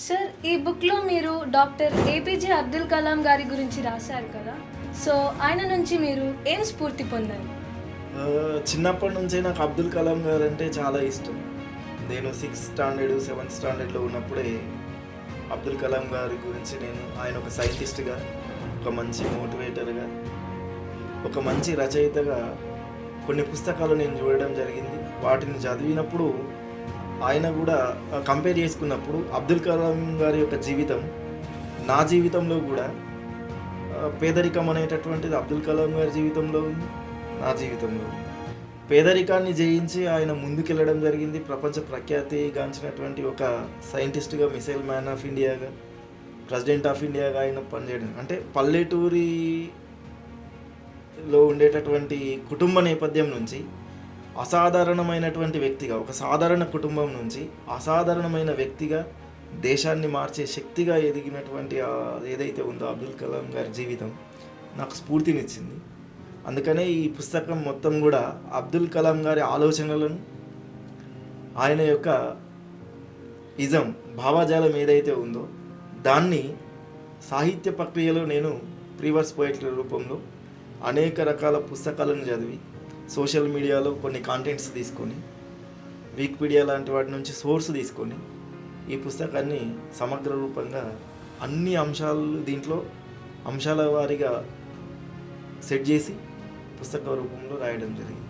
Sir, ఈ బుక్‌లో మీరు డాక్టర్ ఏపీజే అబ్దుల్ కలాం గారి గురించి రాశారు కదా! సో, ఆయన నుంచి మీరు ఏం స్ఫూర్తి పొందారు? చిన్నప్పటి నుంచే నాకు అబ్దుల్ కలాం గారంటే చాలా ఇష్టం. నేను 6th స్టాండర్డ్, 7th స్టాండర్డ్‌లో ఉన్నప్పుడే అబ్దుల్ కలాం గారి గురించి ఆయన ఒక సైంటిస్ట్‌గా, ఒక మంచి మోటివేటర్‌గా, ఒక మంచి రచయితగా కొన్ని పుస్తకాలు నేను చూడడం జరిగింది. వాటిని చదివినప్పుడు ఆయన కూడా కంపేర్ చేసుకున్నప్పుడు అబ్దుల్ కలాం గారి యొక్క జీవితం నా జీవితంలో కూడా పేదరికం అనేటటువంటిది అబ్దుల్ కలాం గారి జీవితంలో ఉంది, నా జీవితంలో ఉంది. పేదరికాన్ని జయించి ఆయన ముందుకెళ్ళడం జరిగింది. ప్రపంచ ప్రఖ్యాతిగాంచినటువంటి ఒక సైంటిస్ట్గా, మిసైల్ మ్యాన్ ఆఫ్ ఇండియాగా, ప్రెసిడెంట్ ఆఫ్ ఇండియాగా ఆయన పనిచేయడం అంటే పల్లెటూరిలో ఉండేటటువంటి కుటుంబ నేపథ్యం నుంచి అసాధారణమైనటువంటి వ్యక్తిగా, ఒక సాధారణ కుటుంబం నుంచి అసాధారణమైన వ్యక్తిగా, దేశాన్ని మార్చే శక్తిగా ఎదిగినటువంటి ఏదైతే ఉందో అబ్దుల్ కలాం గారి జీవితం నాకు స్ఫూర్తినిచ్చింది. అందుకనే ఈ పుస్తకం మొత్తం కూడా అబ్దుల్ కలాం గారి ఆలోచనలను, ఆయన యొక్క భావజాలం ఏదైతే ఉందో దాన్ని సాహిత్య ప్రక్రియలో నేను ప్రీవర్స్ పోయిటరీ రూపంలో అనేక రకాల పుస్తకాలను చదివి, సోషల్ మీడియాలో కొన్ని కాంటెంట్స్ తీసుకొని, వికీపీడియా లాంటి వాటి నుంచి సోర్స్ తీసుకొని ఈ పుస్తకాన్ని సమగ్ర రూపంగా అన్ని అంశాలు దీంట్లో అంశాల వారీగా సెట్ చేసి పుస్తక రూపంలో రాయడం జరిగింది.